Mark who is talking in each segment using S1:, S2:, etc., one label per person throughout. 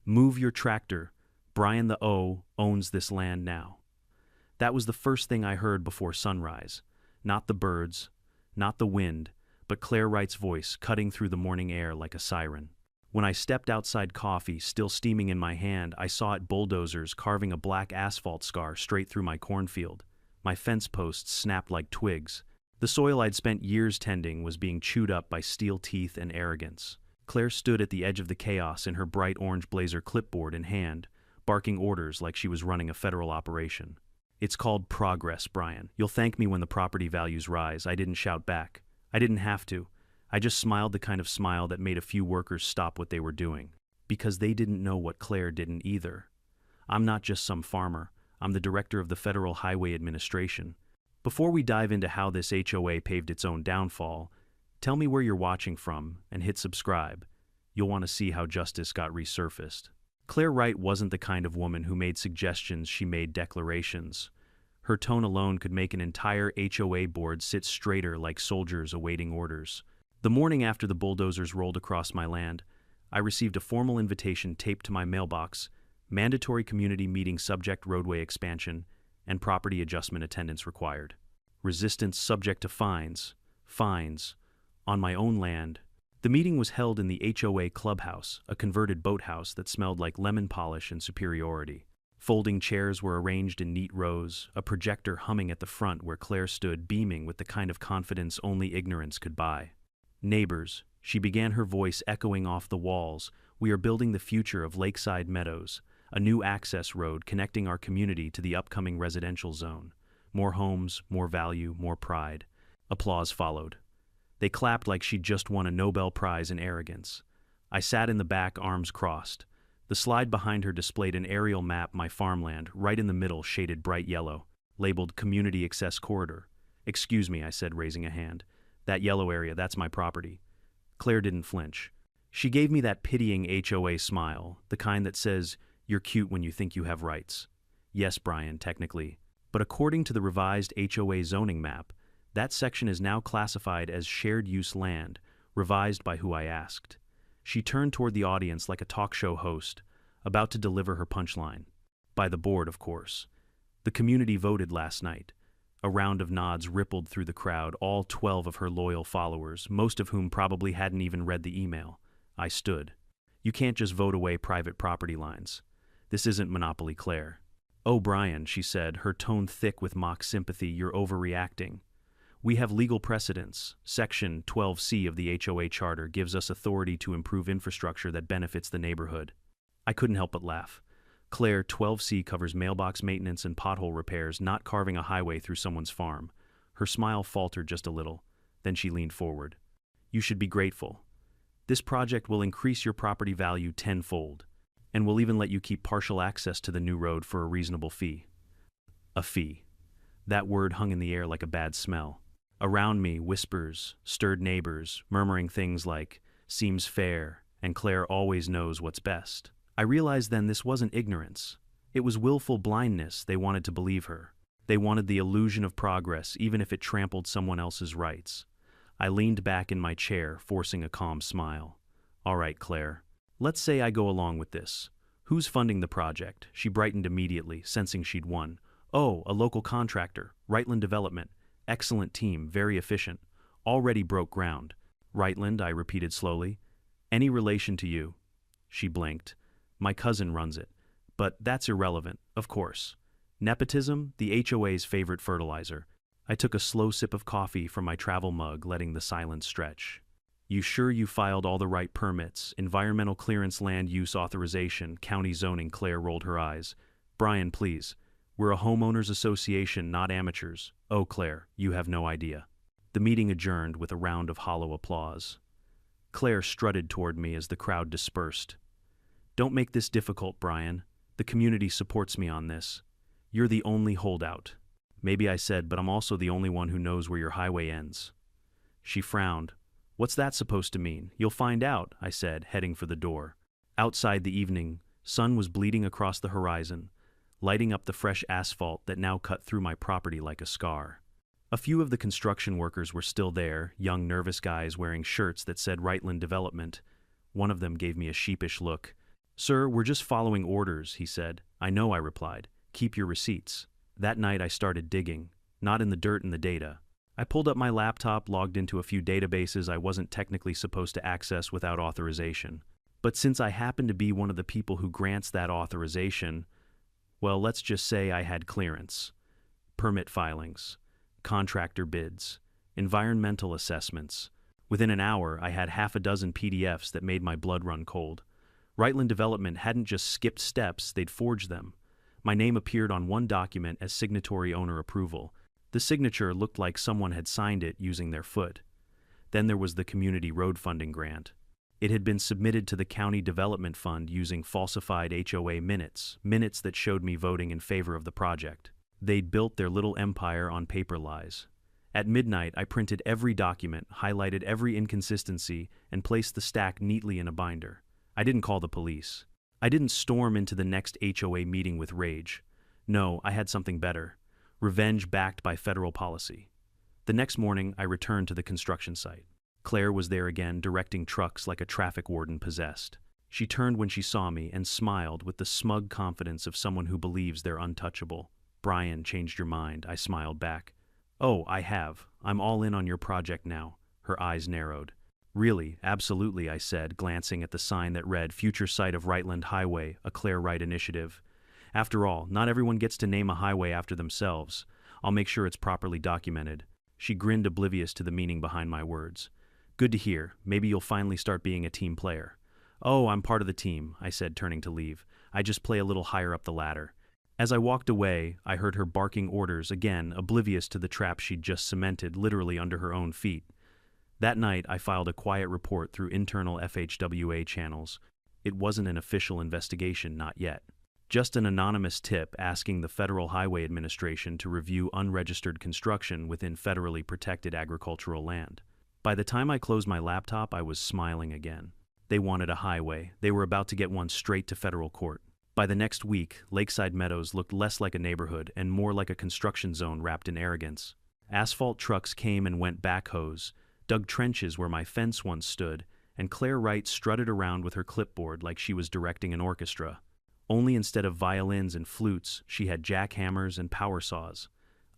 S1: Move your tractor. Brian the O owns this land now. That was the first thing I heard before sunrise. Not the birds, not the wind, but Claire Wright's voice cutting through the morning air like a siren. When I stepped outside, coffee still steaming in my hand, I saw it bulldozers carving a black asphalt scar straight through my cornfield. My fence posts snapped like twigs. The soil I'd spent years tending was being chewed up by steel teeth and arrogance. Claire stood at the edge of the chaos in her bright orange blazer, clipboard in hand, barking orders like she was running a federal operation. It's called progress, Brian. You'll thank me when the property values rise. I didn't shout back. I didn't have to. I just smiled, the kind of smile that made a few workers stop what they were doing. Because they didn't know what Claire didn't either. I'm not just some farmer. I'm the director of the Federal Highway Administration. Before we dive into how this HOA paved its own downfall, tell me where you're watching from and hit subscribe. You'll want to see how justice got resurfaced. Claire Wright wasn't the kind of woman who made suggestions, she made declarations. Her tone alone could make an entire HOA board sit straighter like soldiers awaiting orders. The morning after the bulldozers rolled across my land, I received a formal invitation taped to my mailbox: mandatory community meeting subject roadway expansion and property adjustment attendance required. Resistance subject to fines, on my own land. The meeting was held in the HOA clubhouse, a converted boathouse that smelled like lemon polish and superiority. Folding chairs were arranged in neat rows, a projector humming at the front where Claire stood, beaming with the kind of confidence only ignorance could buy. Neighbors, she began, her voice echoing off the walls, we are building the future of Lakeside Meadows, a new access road connecting our community to the upcoming residential zone. More homes, more value, more pride. Applause followed. They clapped like she'd just won a Nobel Prize in arrogance. I sat in the back, arms crossed. The slide behind her displayed an aerial map, my farmland, right in the middle, shaded bright yellow, labeled Community Access Corridor. Excuse me, I said, raising a hand. That yellow area, that's my property. Claire didn't flinch. She gave me that pitying HOA smile, the kind that says, you're cute when you think you have rights. Yes, Brian, technically. But according to the revised HOA zoning map, that section is now classified as shared use land, revised by who I asked. She turned toward the audience like a talk show host, about to deliver her punchline. By the board, of course. The community voted last night. A round of nods rippled through the crowd, all 12 of her loyal followers, most of whom probably hadn't even read the email. I stood. You can't just vote away private property lines. This isn't Monopoly, Claire. Oh, Brian, she said, her tone thick with mock sympathy, you're overreacting. We have legal precedents. Section 12C of the HOA Charter gives us authority to improve infrastructure that benefits the neighborhood. I couldn't help but laugh. Claire, 12C covers mailbox maintenance and pothole repairs, not carving a highway through someone's farm. Her smile faltered just a little. Then she leaned forward. You should be grateful. This project will increase your property value tenfold, and will even let you keep partial access to the new road for a reasonable fee. A fee. That word hung in the air like a bad smell. Around me, whispers, stirred neighbors, murmuring things like, seems fair, and Claire always knows what's best. I realized then this wasn't ignorance. It was willful blindness. They wanted to believe her. They wanted the illusion of progress, even if it trampled someone else's rights. I leaned back in my chair, forcing a calm smile. All right, Claire. Let's say I go along with this. Who's funding the project? She brightened immediately, sensing she'd won. Oh, a local contractor, Rightland Development. Excellent team, very efficient. Already broke ground. Rightland, I repeated slowly. Any relation to you? She blinked. My cousin runs it. But that's irrelevant, of course. Nepotism, the HOA's favorite fertilizer. I took a slow sip of coffee from my travel mug, letting the silence stretch. You sure you filed all the right permits? Environmental clearance, land use authorization, county zoning? Claire rolled her eyes. Brian, please. We're a homeowners association, not amateurs. Oh, Claire, you have no idea. The meeting adjourned with a round of hollow applause. Claire strutted toward me as the crowd dispersed. Don't make this difficult, Brian. The community supports me on this. You're the only holdout. Maybe I said, but I'm also the only one who knows where your highway ends. She frowned. What's that supposed to mean? You'll find out, I said, heading for the door. Outside, the evening sun was bleeding across the horizon, lighting up the fresh asphalt that now cut through my property like a scar. A few of the construction workers were still there, young, nervous guys wearing shirts that said Rightland Development. One of them gave me a sheepish look. "Sir, we're just following orders," he said. "I know," I replied. "Keep your receipts." That night I started digging, not in the dirt and the data. I pulled up my laptop, logged into a few databases I wasn't technically supposed to access without authorization. But since I happened to be one of the people who grants that authorization, well, let's just say I had clearance. Permit filings, contractor bids, environmental assessments. Within an hour, I had half a dozen PDFs that made my blood run cold. Rightland Development hadn't just skipped steps, they'd forged them. My name appeared on one document as signatory owner approval. The signature looked like someone had signed it using their foot. Then there was the community road funding grant. It had been submitted to the County Development Fund using falsified HOA minutes that showed me voting in favor of the project. They'd built their little empire on paper lies. At midnight, I printed every document, highlighted every inconsistency, and placed the stack neatly in a binder. I didn't call the police. I didn't storm into the next HOA meeting with rage. No, I had something better. Revenge backed by federal policy. The next morning, I returned to the construction site. Claire was there again, directing trucks like a traffic warden possessed. She turned when she saw me and smiled with the smug confidence of someone who believes they're untouchable. "Brian, changed your mind," I smiled back. "Oh, I have. I'm all in on your project now." Her eyes narrowed. "Really, absolutely," I said, glancing at the sign that read Future Site of Rightland Highway, a Claire Wright initiative. "After all, not everyone gets to name a highway after themselves. I'll make sure it's properly documented." She grinned, oblivious to the meaning behind my words. "Good to hear. Maybe you'll finally start being a team player." "Oh, I'm part of the team," I said, turning to leave. "I just play a little higher up the ladder." As I walked away, I heard her barking orders again, oblivious to the trap she'd just cemented literally under her own feet. That night, I filed a quiet report through internal FHWA channels. It wasn't an official investigation, not yet. Just an anonymous tip asking the Federal Highway Administration to review unregistered construction within federally protected agricultural land. By the time I closed my laptop, I was smiling again. They wanted a highway. They were about to get one straight to federal court. By the next week, Lakeside Meadows looked less like a neighborhood and more like a construction zone wrapped in arrogance. Asphalt trucks came and went backhoes, dug trenches where my fence once stood, and Claire Wright strutted around with her clipboard like she was directing an orchestra. Only instead of violins and flutes, she had jackhammers and power saws.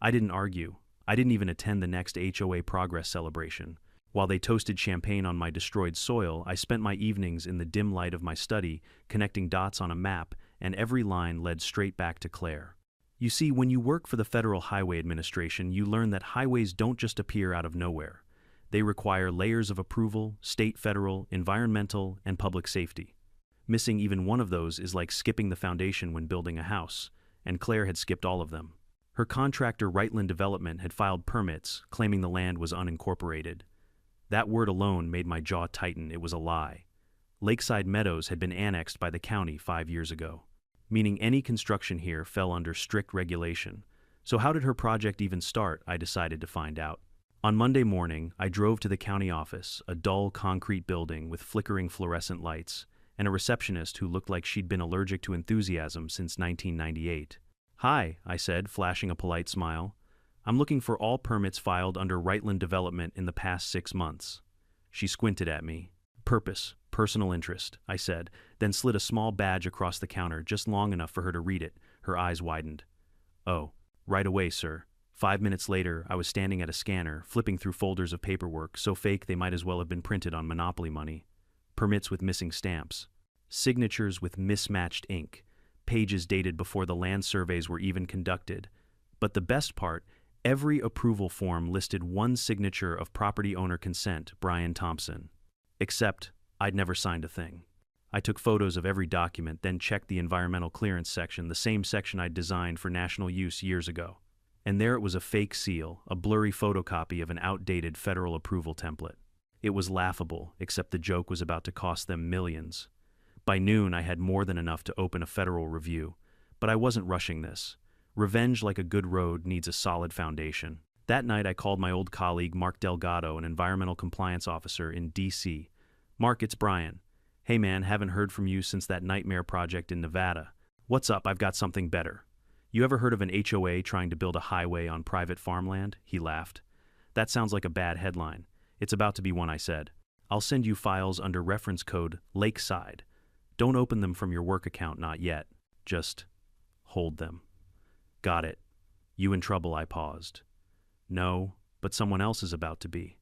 S1: I didn't argue. I didn't even attend the next HOA progress celebration. While they toasted champagne on my destroyed soil, I spent my evenings in the dim light of my study, connecting dots on a map, and every line led straight back to Claire. You see, when you work for the Federal Highway Administration, you learn that highways don't just appear out of nowhere. They require layers of approval: state, federal, environmental, and public safety. Missing even one of those is like skipping the foundation when building a house, and Claire had skipped all of them. Her contractor, Rightland Development, had filed permits, claiming the land was unincorporated. That word alone made my jaw tighten. It was a lie. Lakeside Meadows had been annexed by the county 5 years ago, meaning any construction here fell under strict regulation. So how did her project even start? I decided to find out. On Monday morning, I drove to the county office, a dull concrete building with flickering fluorescent lights, and a receptionist who looked like she'd been allergic to enthusiasm since 1998. "Hi," I said, flashing a polite smile. "I'm looking for all permits filed under Rightland Development in the past 6 months." She squinted at me. "Purpose, personal interest," I said, then slid a small badge across the counter just long enough for her to read it. Her eyes widened. "Oh, right away, sir." 5 minutes later, I was standing at a scanner, flipping through folders of paperwork so fake they might as well have been printed on Monopoly money. Permits with missing stamps. Signatures with mismatched ink. Pages dated before the land surveys were even conducted. But the best part, every approval form listed one signature of property owner consent, Brian Thompson. Except, I'd never signed a thing. I took photos of every document, then checked the environmental clearance section, the same section I'd designed for national use years ago. And there it was, a fake seal, a blurry photocopy of an outdated federal approval template. It was laughable, except the joke was about to cost them millions. By noon, I had more than enough to open a federal review. But I wasn't rushing this. Revenge, like a good road, needs a solid foundation. That night, I called my old colleague Mark Delgado, an environmental compliance officer in D.C. "Mark, it's Brian. Hey man, haven't heard from you since that nightmare project in Nevada. What's up? I've got something better." "You ever heard of an HOA trying to build a highway on private farmland?" He laughed. "That sounds like a bad headline." "It's about to be one," I said. "I'll send you files under reference code Lakeside. Don't open them from your work account, not yet. Just hold them. Got it. You in trouble, I paused. No, but someone else is about to be.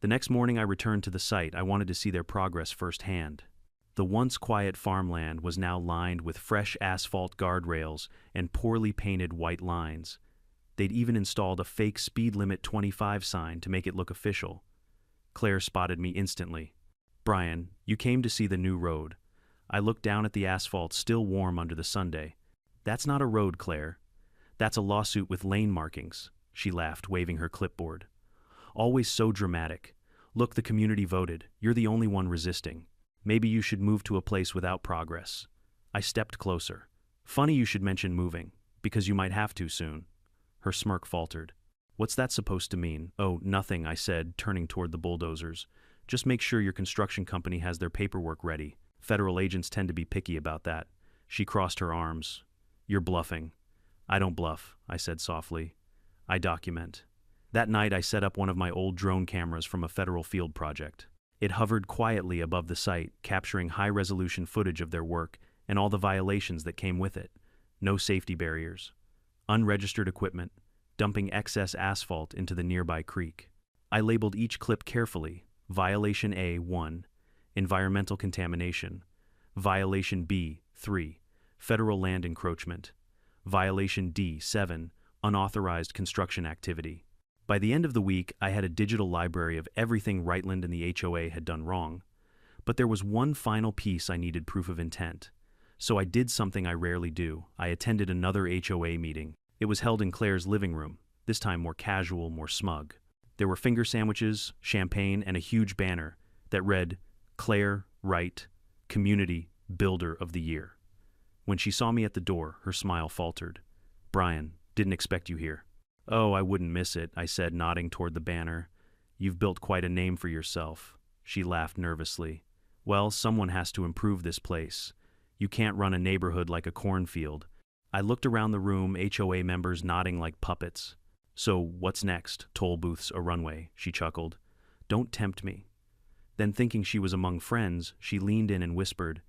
S1: The next morning I returned to the site. I wanted to see their progress firsthand. The once quiet farmland was now lined with fresh asphalt guardrails and poorly painted white lines. They'd even installed a fake speed limit 25 sign to make it look official. Claire spotted me instantly. Brian, you came to see the new road. I looked down at the asphalt still warm under the Sunday. That's not a road, Claire. That's a lawsuit with lane markings, she laughed, waving her clipboard. Always so dramatic. Look, the community voted. You're the only one resisting. Maybe you should move to a place without progress. I stepped closer. Funny you should mention moving, because you might have to soon. Her smirk faltered. What's that supposed to mean? Oh, nothing, I said, turning toward the bulldozers. Just make sure your construction company has their paperwork ready. Federal agents tend to be picky about that. She crossed her arms. You're bluffing. I don't bluff, I said softly. I document. That night I set up one of my old drone cameras from a federal field project. It hovered quietly above the site, capturing high-resolution footage of their work and all the violations that came with it. No safety barriers. Unregistered equipment, dumping excess asphalt into the nearby creek. I labeled each clip carefully. Violation A, 1. Environmental contamination. Violation B, 3. Federal land encroachment. Violation D, 7. Unauthorized construction activity. By the end of the week, I had a digital library of everything Reitland and the HOA had done wrong. But there was one final piece I needed proof of intent. So I did something I rarely do. I attended another HOA meeting. It was held in Claire's living room, this time more casual, more smug. There were finger sandwiches, champagne, and a huge banner that read, Claire Wright, Community Builder of the Year. When she saw me at the door, her smile faltered. Brian, didn't expect you here. Oh, I wouldn't miss it, I said, nodding toward the banner. You've built quite a name for yourself. She laughed nervously. Well, someone has to improve this place. You can't run a neighborhood like a cornfield. I looked around the room, HOA members nodding like puppets. So, what's next? Toll booths, a runway, she chuckled. Don't tempt me. Then, thinking she was among friends, she leaned in and whispered,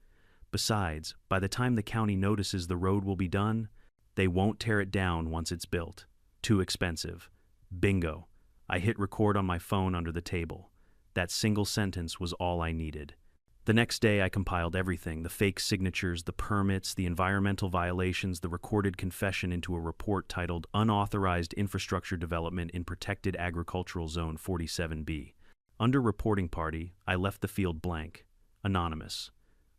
S1: Besides, by the time the county notices the road will be done, they won't tear it down once it's built. Too expensive. Bingo. I hit record on my phone under the table. That single sentence was all I needed. The next day I compiled everything, the fake signatures, the permits, the environmental violations, the recorded confession into a report titled Unauthorized Infrastructure Development in Protected Agricultural Zone 47B. Under reporting party, I left the field blank. Anonymous.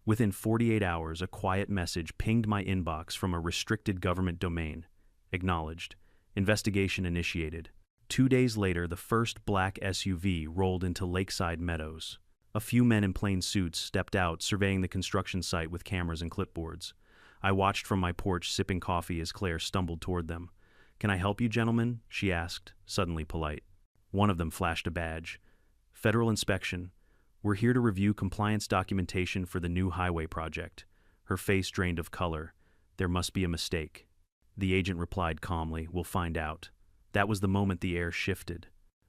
S1: Within 48 hours, a quiet message pinged my inbox from a restricted government domain. Acknowledged. Investigation initiated. 2 days later, the first black SUV rolled into Lakeside Meadows. A few men in plain suits stepped out, surveying the construction site with cameras and clipboards. I watched from my porch, sipping coffee as Claire stumbled toward them. Can I help you, gentlemen? She asked, suddenly polite. One of them flashed a badge. Federal inspection. We're here to review compliance documentation for the new highway project. Her face drained of color. There must be a mistake. The agent replied calmly, We'll find out. That was the moment the air shifted.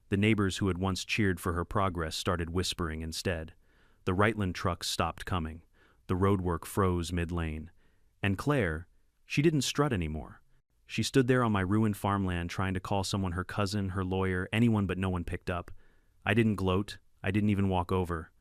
S1: The neighbors who had once cheered for her progress started whispering instead. The Reitland trucks stopped coming. The roadwork froze mid-lane. And Claire, she didn't strut anymore. She stood there on my ruined farmland trying to call someone her cousin, her lawyer, anyone, but no one picked up. I didn't gloat. I didn't even walk over.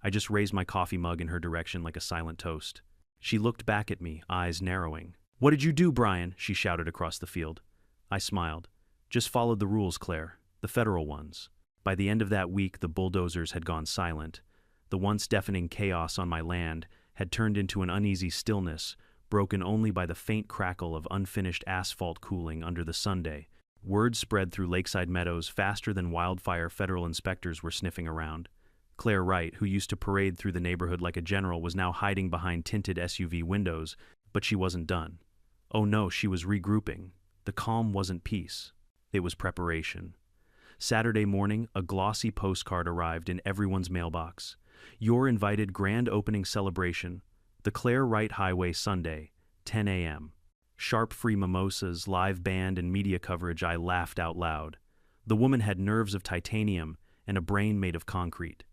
S1: I just raised my coffee mug in her direction like a silent toast. She looked back at me, eyes narrowing. What did you do, Brian? She shouted across the field. I smiled. Just followed the rules, Claire. The federal ones. By the end of that week, the bulldozers had gone silent. The once deafening chaos on my land had turned into an uneasy stillness, broken only by the faint crackle of unfinished asphalt cooling under the Sunday. Word spread through Lakeside Meadows faster than wildfire. Federal inspectors were sniffing around. Claire Wright, who used to parade through the neighborhood like a general, was now hiding behind tinted SUV windows, but she wasn't done. Oh no, she was regrouping. The calm wasn't peace. It was preparation. Saturday morning, a glossy postcard arrived in everyone's mailbox. Your invited grand opening celebration, the Claire Wright Highway Sunday, 10 a.m. Sharp free mimosas, live band, and media coverage. I laughed out loud. The woman had nerves of titanium and a brain made of concrete.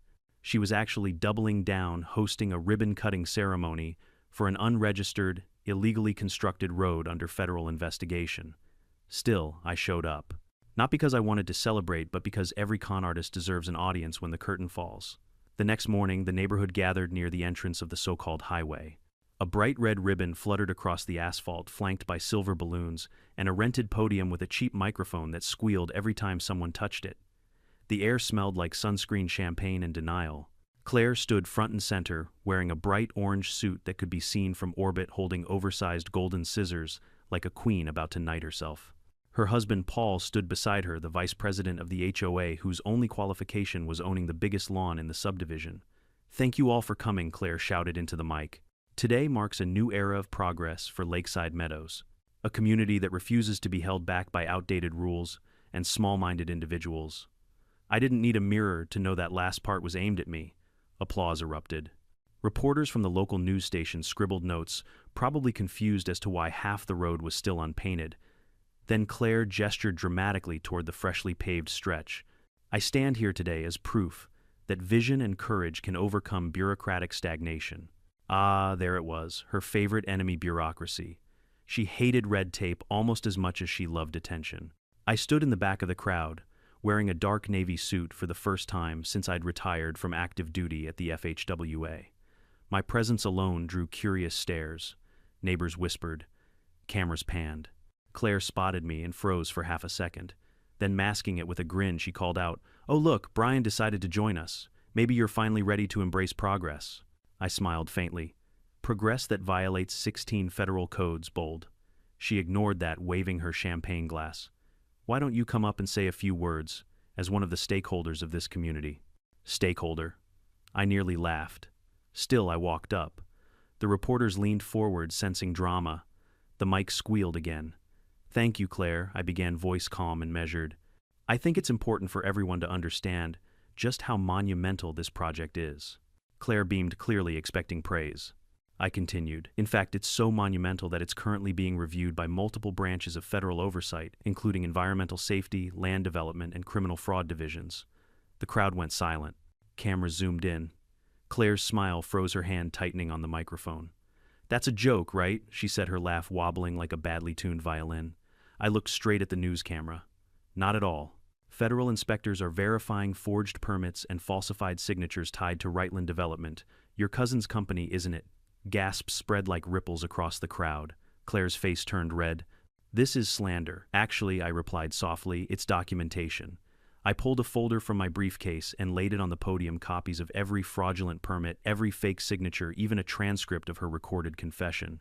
S1: She was actually doubling down, hosting a ribbon-cutting ceremony for an unregistered, illegally constructed road under federal investigation. Still, I showed up. Not because I wanted to celebrate, but because every con artist deserves an audience when the curtain falls. The next morning, the neighborhood gathered near the entrance of the so-called highway. A bright red ribbon fluttered across the asphalt, flanked by silver balloons, and a rented podium with a cheap microphone that squealed every time someone touched it. The air smelled like sunscreen, champagne, and denial. Claire stood front and center, wearing a bright orange suit that could be seen from orbit, holding oversized golden scissors like a queen about to knight herself. Her husband Paul stood beside her, the vice president of the HOA, whose only qualification was owning the biggest lawn in the subdivision. "Thank you all for coming," Claire shouted into the mic. "Today marks a new era of progress for Lakeside Meadows, a community that refuses to be held back by outdated rules and small-minded individuals." I didn't need a mirror to know that last part was aimed at me. Applause erupted. Reporters from the local news station scribbled notes, probably confused as to why half the road was still unpainted. Then Claire gestured dramatically toward the freshly paved stretch. "I stand here today as proof that vision and courage can overcome bureaucratic stagnation." Ah, there it was, her favorite enemy, bureaucracy. She hated red tape almost as much as she loved attention. I stood in the back of the crowd, wearing a dark navy suit for the first time since I'd retired from active duty at the FHWA. My presence alone drew curious stares. Neighbors whispered. Cameras panned. Claire spotted me and froze for half a second. Then, masking it with a grin, she called out, "Oh look, Brian decided to join us. Maybe you're finally ready to embrace progress." I smiled faintly. "Progress that violates 16 federal codes, bold." She ignored that, waving her champagne glass. "Why don't you come up and say a few words, as one of the stakeholders of this community?" Stakeholder. I nearly laughed. Still, I walked up. The reporters leaned forward, sensing drama. The mic squealed again. "Thank you, Claire," I began, voice calm and measured. "I think it's important for everyone to understand just how monumental this project is." Claire beamed clearly, expecting praise. I continued. "In fact, it's so monumental that it's currently being reviewed by multiple branches of federal oversight, including environmental safety, land development, and criminal fraud divisions." The crowd went silent. Cameras zoomed in. Claire's smile froze, her hand tightening on the microphone. "That's a joke, right?" she said, her laugh wobbling like a badly tuned violin. I looked straight at the news camera. "Not at all. Federal inspectors are verifying forged permits and falsified signatures tied to Rightland Development. Your cousin's company, isn't it?" Gasps spread like ripples across the crowd. Claire's face turned red. "This is slander." "Actually," I replied softly, "it's documentation." I pulled a folder from my briefcase and laid it on the podium, copies of every fraudulent permit, every fake signature, even a transcript of her recorded confession.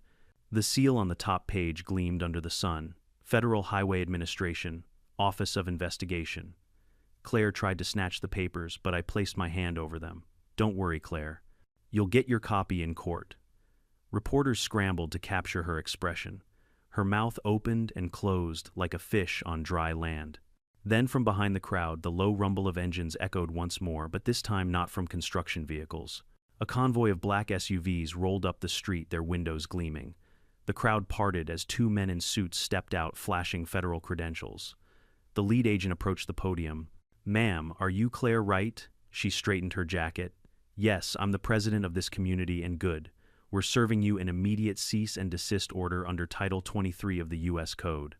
S1: The seal on the top page gleamed under the sun. Federal Highway Administration, Office of Investigation. Claire tried to snatch the papers, but I placed my hand over them. "Don't worry, Claire. You'll get your copy in court." Reporters scrambled to capture her expression. Her mouth opened and closed like a fish on dry land. Then from behind the crowd, the low rumble of engines echoed once more, but this time not from construction vehicles. A convoy of black SUVs rolled up the street, their windows gleaming. The crowd parted as two men in suits stepped out, flashing federal credentials. The lead agent approached the podium. "Ma'am, are you Claire Wright?" She straightened her jacket. "Yes, I'm the president of this community, and good. We're serving you an immediate cease and desist order under Title 23 of the U.S. Code.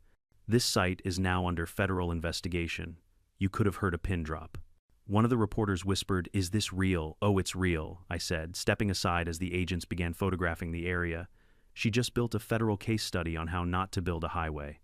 S1: This site is now under federal investigation." You could have heard a pin drop. One of the reporters whispered, "Is this real?" "Oh, it's real," I said, stepping aside as the agents began photographing the area. She just built a federal case study on how not to build a highway.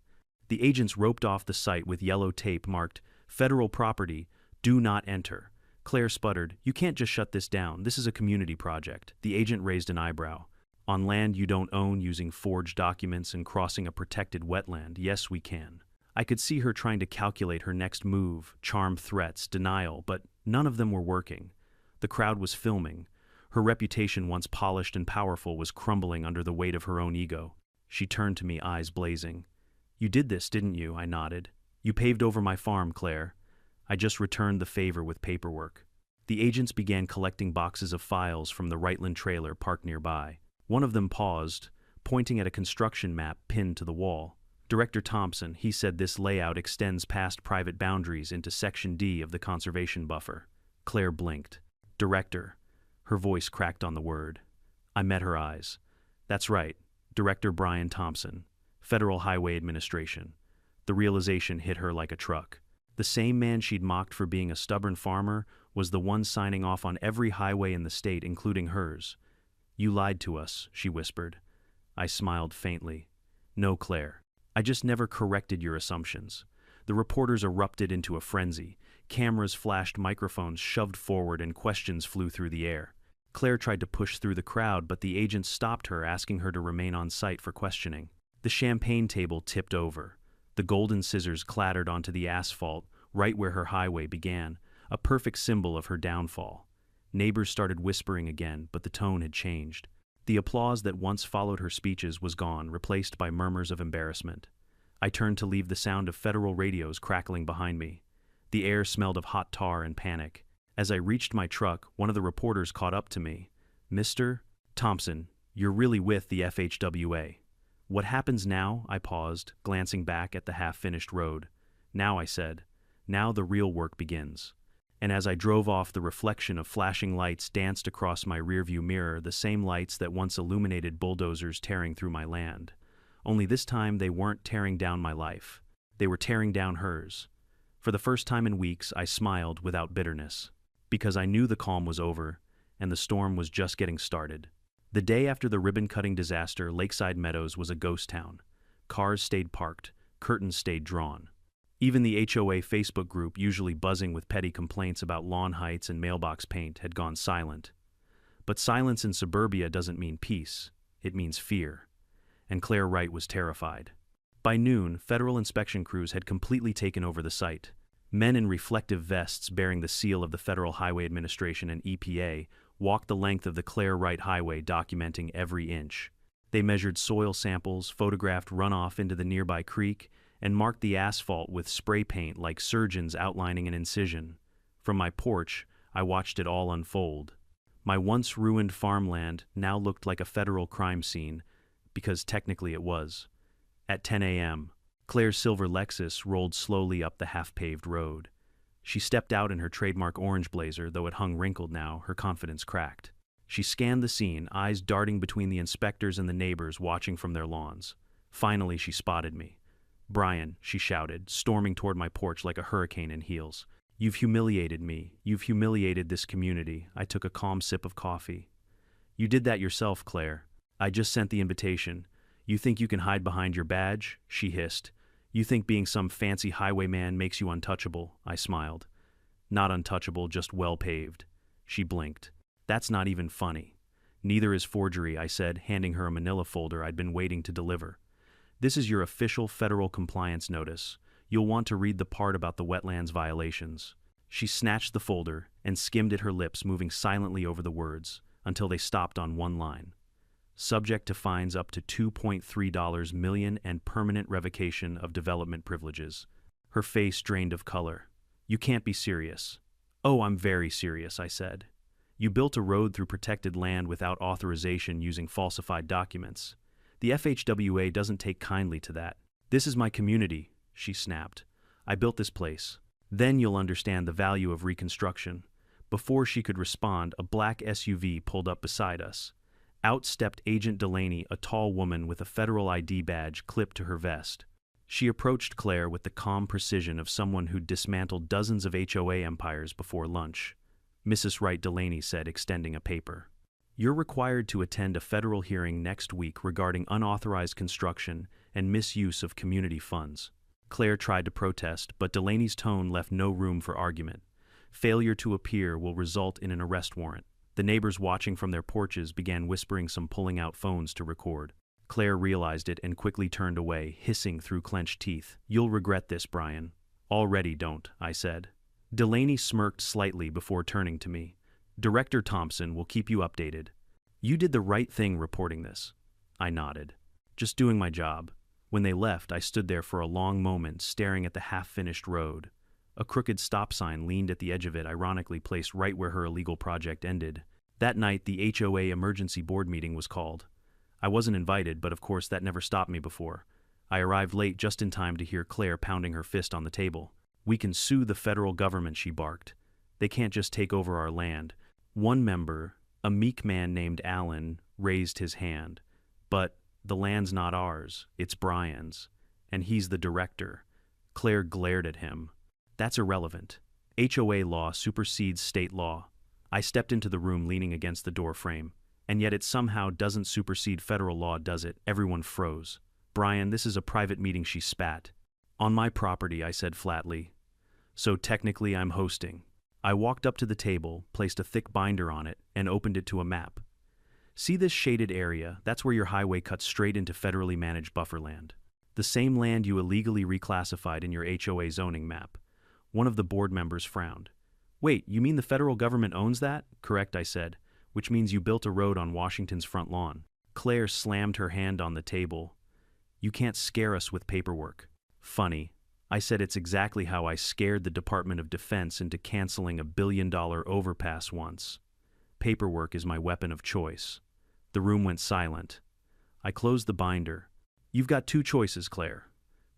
S1: The agents roped off the site with yellow tape marked, "Federal property, do not enter." Claire sputtered, "You can't just shut this down. This is a community project." The agent raised an eyebrow. "On land you don't own, using forged documents and crossing a protected wetland, yes we can." I could see her trying to calculate her next move, charm threats, denial, but none of them were working. The crowd was filming. Her reputation, once polished and powerful, was crumbling under the weight of her own ego. She turned to me, eyes blazing. "You did this, didn't you?" I nodded. "You paved over my farm, Claire." I just returned the favor with paperwork. The agents began collecting boxes of files from the Rightland trailer parked nearby. One of them paused, pointing at a construction map pinned to the wall. "Director Thompson," he said, "this layout extends past private boundaries into Section D of the conservation buffer." Claire blinked. Director. Her voice cracked on the word. I met her eyes. That's right, Director Brian Thompson, Federal Highway Administration. The realization hit her like a truck. The same man she'd mocked for being a stubborn farmer was the one signing off on every highway in the state, including hers. You lied to us, she whispered. I smiled faintly. No, Claire. I just never corrected your assumptions. The reporters erupted into a frenzy. Cameras flashed, microphones shoved forward, and questions flew through the air. Claire tried to push through the crowd, but the agent stopped her, asking her to remain on site for questioning. The champagne table tipped over. The golden scissors clattered onto the asphalt, right where her highway began, a perfect symbol of her downfall. Neighbors started whispering again, but the tone had changed. The applause that once followed her speeches was gone, replaced by murmurs of embarrassment. I turned to leave, the sound of federal radios crackling behind me. The air smelled of hot tar and panic. As I reached my truck, one of the reporters caught up to me. Mr. Thompson, you're really with the FHWA. What happens now? I paused, glancing back at the half-finished road. Now, I said. Now the real work begins. And as I drove off, the reflection of flashing lights danced across my rearview mirror, the same lights that once illuminated bulldozers tearing through my land. Only this time they weren't tearing down my life. They were tearing down hers. For the first time in weeks, I smiled without bitterness, because I knew the calm was over, and the storm was just getting started. The day after the ribbon-cutting disaster, Lakeside Meadows was a ghost town. Cars stayed parked, curtains stayed drawn. Even the HOA Facebook group, usually buzzing with petty complaints about lawn heights and mailbox paint, had gone silent. But silence in suburbia doesn't mean peace, it means fear. And Claire Wright was terrified. By noon, federal inspection crews had completely taken over the site. Men in reflective vests bearing the seal of the Federal Highway Administration and EPA walked the length of the Claire Wright Highway, documenting every inch. They measured soil samples, photographed runoff into the nearby creek, and marked the asphalt with spray paint like surgeons outlining an incision. From my porch, I watched it all unfold. My once ruined farmland now looked like a federal crime scene, because technically it was. At 10 a.m., Claire's silver Lexus rolled slowly up the half-paved road. She stepped out in her trademark orange blazer, though it hung wrinkled now, her confidence cracked. She scanned the scene, eyes darting between the inspectors and the neighbors watching from their lawns. Finally, she spotted me. "Brian," she shouted, storming toward my porch like a hurricane in heels. "You've humiliated me. You've humiliated this community." I took a calm sip of coffee. "You did that yourself, Claire. I just sent the invitation. You think you can hide behind your badge?" she hissed. "You think being some fancy highwayman makes you untouchable?" I smiled. "Not untouchable, just well-paved." She blinked. "That's not even funny." "Neither is forgery," I said, handing her a manila folder I'd been waiting to deliver. "This is your official federal compliance notice. You'll want to read the part about the wetlands violations." She snatched the folder and skimmed at her lips, moving silently over the words, until they stopped on one line. "Subject to fines up to $2.3 million and permanent revocation of development privileges." Her face drained of color. "You can't be serious." "Oh, I'm very serious," I said. "You built a road through protected land without authorization using falsified documents. The FHWA doesn't take kindly to that." "This is my community," she snapped. "I built this place. Then you'll understand the value of reconstruction." Before she could respond, a black SUV pulled up beside us. Out stepped Agent Delaney, a tall woman with a federal ID badge clipped to her vest. She approached Claire with the calm precision of someone who'd dismantled dozens of HOA empires before lunch. "Mrs. Wright," Delaney said, extending a paper. "You're required to attend a federal hearing next week regarding unauthorized construction and misuse of community funds." Claire tried to protest, but Delaney's tone left no room for argument. "Failure to appear will result in an arrest warrant." The neighbors watching from their porches began whispering, some pulling out phones to record. Claire realized it and quickly turned away, hissing through clenched teeth. "You'll regret this, Brian." "Already don't," I said. Delaney smirked slightly before turning to me. "Director Thompson will keep you updated." "You did the right thing reporting this." I nodded. "Just doing my job." When they left, I stood there for a long moment, staring at the half-finished road. A crooked stop sign leaned at the edge of it, ironically placed right where her illegal project ended. That night, the HOA emergency board meeting was called. I wasn't invited, but of course that never stopped me before. I arrived late just in time to hear Claire pounding her fist on the table. "We can sue the federal government," she barked. "They can't just take over our land. One member, a meek man named Alan, raised his hand. But the land's not ours, it's Brian's. And he's the director. Claire glared at him. That's irrelevant. HOA law supersedes state law. I stepped into the room leaning against the door frame. And yet it somehow doesn't supersede federal law, does it? Everyone froze. Brian, this is a private meeting, she spat. On my property, I said flatly. So technically I'm hosting. I walked up to the table, placed a thick binder on it, and opened it to a map. See this shaded area? That's where your highway cuts straight into federally managed buffer land. The same land you illegally reclassified in your HOA zoning map. One of the board members frowned. Wait, you mean the federal government owns that? Correct, I said, which means you built a road on Washington's front lawn. Claire slammed her hand on the table. You can't scare us with paperwork. Funny. I said it's exactly how I scared the Department of Defense into canceling a $1 billion overpass once. Paperwork is my weapon of choice. The room went silent. I closed the binder. You've got two choices, Claire.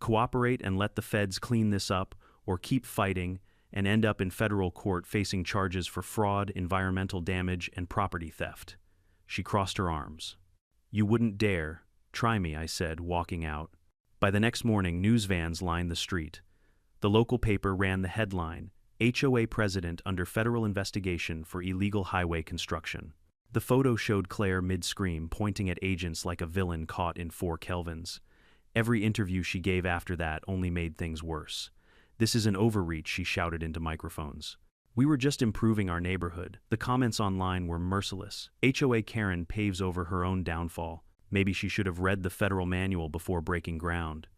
S1: Cooperate and let the feds clean this up, or keep fighting and end up in federal court facing charges for fraud, environmental damage, and property theft. She crossed her arms. You wouldn't dare. Try me, I said, walking out. By the next morning, news vans lined the street. The local paper ran the headline, HOA president under federal investigation for illegal highway construction. The photo showed Claire mid-scream, pointing at agents like a villain caught in 4 kelvins. Every interview she gave after that only made things worse. This is an overreach, she shouted into microphones. We were just improving our neighborhood. The comments online were merciless. HOA Karen paves over her own downfall. Maybe she should have read the federal manual before breaking ground.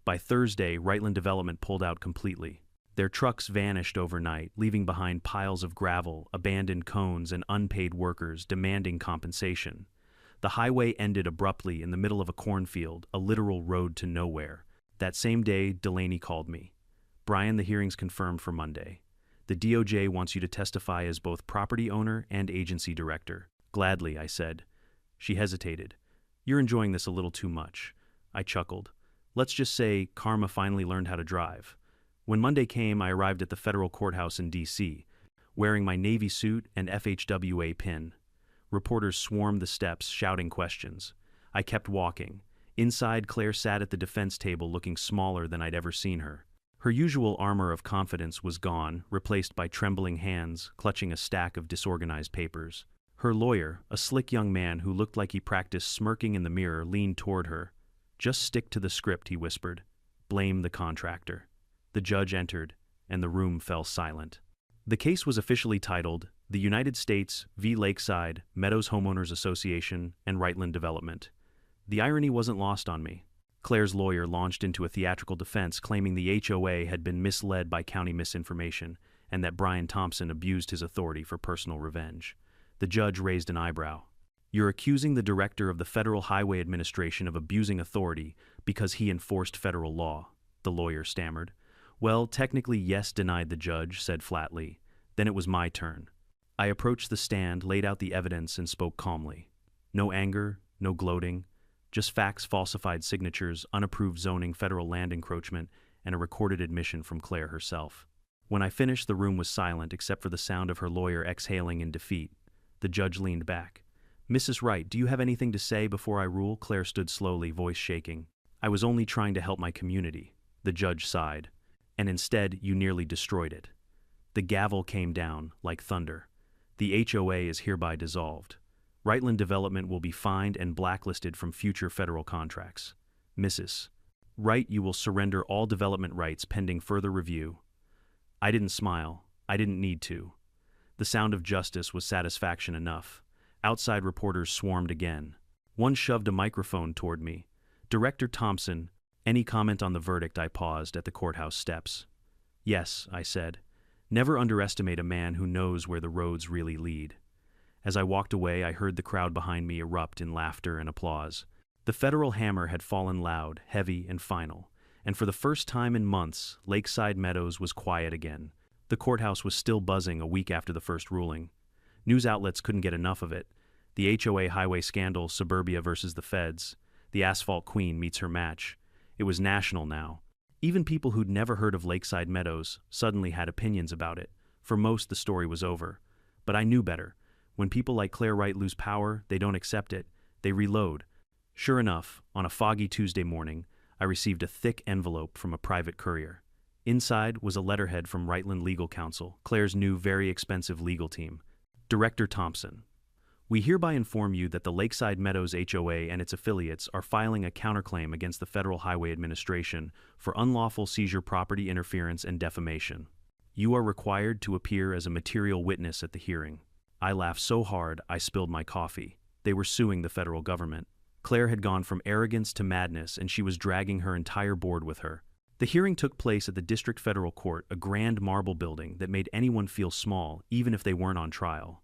S1: By Thursday, Rightland Development pulled out completely. Their trucks vanished overnight, leaving behind piles of gravel, abandoned cones, and unpaid workers demanding compensation. The highway ended abruptly in the middle of a cornfield, a literal road to nowhere. That same day, Delaney called me. Brian, the hearing's confirmed for Monday. The DOJ wants you to testify as both property owner and agency director. Gladly, I said. She hesitated. You're enjoying this a little too much. I chuckled. Let's just say karma finally learned how to drive. When Monday came, I arrived at the federal courthouse in D.C., wearing my Navy suit and FHWA pin. Reporters swarmed the steps, shouting questions. I kept walking. Inside, Claire sat at the defense table looking smaller than I'd ever seen her. Her usual armor of confidence was gone, replaced by trembling hands clutching a stack of disorganized papers. Her lawyer, a slick young man who looked like he practiced smirking in the mirror, leaned toward her. Just stick to the script, he whispered. Blame the contractor. The judge entered, and the room fell silent. The case was officially titled, The United States v. Lakeside, Meadows Homeowners Association, and Rightland Development. The irony wasn't lost on me. Claire's lawyer launched into a theatrical defense claiming the HOA had been misled by county misinformation and that Brian Thompson abused his authority for personal revenge. The judge raised an eyebrow. You're accusing the director of the Federal Highway Administration of abusing authority because he enforced federal law, the lawyer stammered. Well, technically yes, denied the judge, said flatly. Then it was my turn. I approached the stand, laid out the evidence, and spoke calmly. No anger, no gloating, just facts, falsified signatures, unapproved zoning, federal land encroachment, and a recorded admission from Claire herself. When I finished, the room was silent except for the sound of her lawyer exhaling in defeat. The judge leaned back. Mrs. Wright, do you have anything to say before I rule? Claire stood slowly, voice shaking. I was only trying to help my community. The judge sighed. And instead, you nearly destroyed it. The gavel came down, like thunder. The HOA is hereby dissolved. Rightland Development will be fined and blacklisted from future federal contracts. Mrs. Wright, you will surrender all development rights pending further review. I didn't smile. I didn't need to. The sound of justice was satisfaction enough. Outside reporters swarmed again. One shoved a microphone toward me. Director Thompson, any comment on the verdict? I paused at the courthouse steps. Yes, I said. Never underestimate a man who knows where the roads really lead. As I walked away, I heard the crowd behind me erupt in laughter and applause. The federal hammer had fallen loud, heavy, and final, and for the first time in months, Lakeside Meadows was quiet again. The courthouse was still buzzing a week after the first ruling. News outlets couldn't get enough of it. The HOA highway scandal, Suburbia versus the feds. The asphalt queen meets her match. It was national now. Even people who'd never heard of Lakeside Meadows suddenly had opinions about it. For most, the story was over. But I knew better. When people like Claire Wright lose power, they don't accept it, they reload. Sure enough, on a foggy Tuesday morning, I received a thick envelope from a private courier. Inside was a letterhead from Rightland Legal Counsel, Claire's new very expensive legal team. Director Thompson, we hereby inform you that the Lakeside Meadows HOA and its affiliates are filing a counterclaim against the Federal Highway Administration for unlawful seizure, property interference, and defamation. You are required to appear as a material witness at the hearing. I laughed so hard I spilled my coffee. They were suing the federal government. Claire had gone from arrogance to madness, and she was dragging her entire board with her. The hearing took place at the District Federal Court, a grand marble building that made anyone feel small, even if they weren't on trial.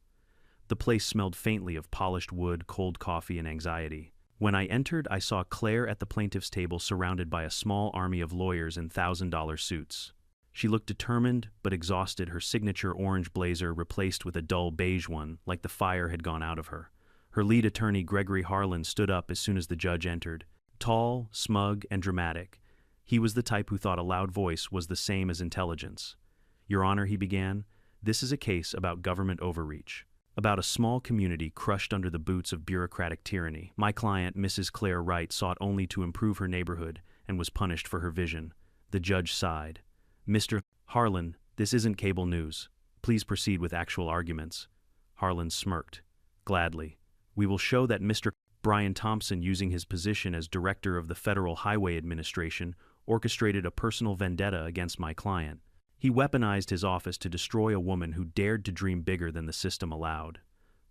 S1: The place smelled faintly of polished wood, cold coffee, and anxiety. When I entered, I saw Claire at the plaintiff's table surrounded by a small army of lawyers in $1,000 suits. She looked determined but exhausted, her signature orange blazer replaced with a dull beige one, like the fire had gone out of her. Her lead attorney, Gregory Harlan, stood up as soon as the judge entered. Tall, smug, and dramatic. He was the type who thought a loud voice was the same as intelligence. Your Honor, he began, this is a case about government overreach. About a small community crushed under the boots of bureaucratic tyranny. My client, Mrs. Claire Wright, sought only to improve her neighborhood and was punished for her vision. The judge sighed. Mr. Harlan, this isn't cable news. Please proceed with actual arguments. Harlan smirked. Gladly. We will show that Mr. Brian Thompson, using his position as director of the Federal Highway Administration, orchestrated a personal vendetta against my client. He weaponized his office to destroy a woman who dared to dream bigger than the system allowed.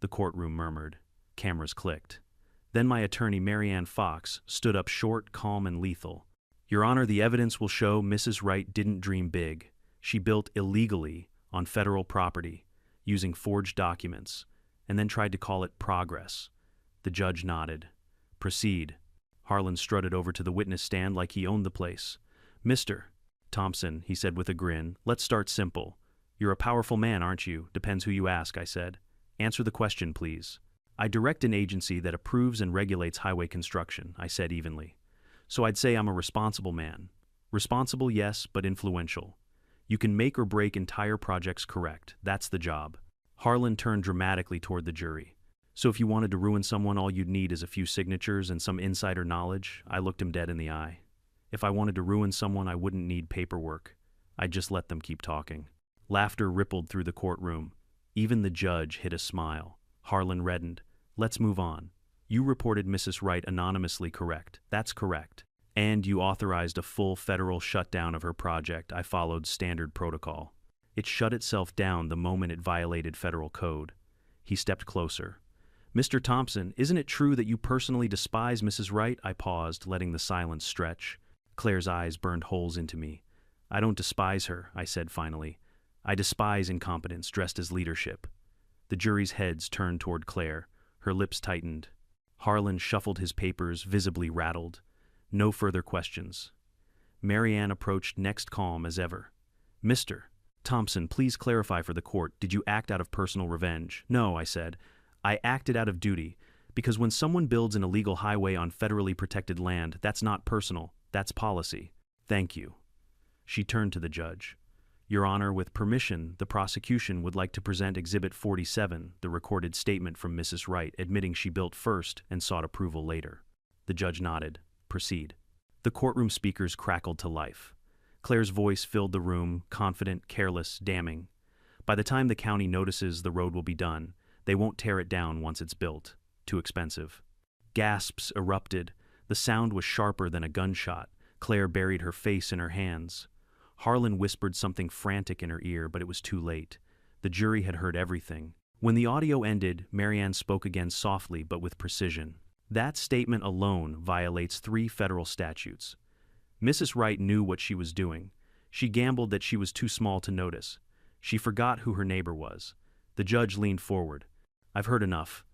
S1: The courtroom murmured. Cameras clicked. Then my attorney, Marianne Fox, stood up short, calm, and lethal. Your Honor, the evidence will show Mrs. Wright didn't dream big. She built illegally on federal property, using forged documents, and then tried to call it progress. The judge nodded. Proceed. Harlan strutted over to the witness stand like he owned the place. Mr. Thompson, he said with a grin, let's start simple. You're a powerful man, aren't you? Depends who you ask, I said. Answer the question, please. I direct an agency that approves and regulates highway construction, I said evenly. So I'd say I'm a responsible man. Responsible, yes, but influential. You can make or break entire projects correct. That's the job. Harlan turned dramatically toward the jury. So if you wanted to ruin someone, all you'd need is a few signatures and some insider knowledge? I looked him dead in the eye. If I wanted to ruin someone, I wouldn't need paperwork. I'd just let them keep talking. Laughter rippled through the courtroom. Even the judge hid a smile. Harlan reddened. Let's move on. You reported Mrs. Wright anonymously, correct? That's correct. And you authorized a full federal shutdown of her project. I followed standard protocol. It shut itself down the moment it violated federal code. He stepped closer. Mr. Thompson, isn't it true that you personally despise Mrs. Wright? I paused, letting the silence stretch. Claire's eyes burned holes into me. I don't despise her, I said finally. I despise incompetence dressed as leadership. The jury's heads turned toward Claire. Her lips tightened. Harlan shuffled his papers, visibly rattled. No further questions. Marianne approached, next calm as ever. Mr. Thompson, please clarify for the court. Did you act out of personal revenge? No, I said. I acted out of duty, because when someone builds an illegal highway on federally protected land, that's not personal. That's policy. Thank you. She turned to the judge. Your Honor, with permission, the prosecution would like to present Exhibit 47, the recorded statement from Mrs. Wright admitting she built first and sought approval later. The judge nodded. Proceed. The courtroom speakers crackled to life. Claire's voice filled the room, confident, careless, damning. By the time the county notices the road will be done, they won't tear it down once it's built. Too expensive. Gasps erupted. The sound was sharper than a gunshot. Claire buried her face in her hands. Harlan whispered something frantic in her ear, but it was too late. The jury had heard everything. When the audio ended, Marianne spoke again softly but with precision. That statement alone violates 3 federal statutes. Mrs. Wright knew what she was doing. She gambled that she was too small to notice. She forgot who her neighbor was. The judge leaned forward. I've heard enough.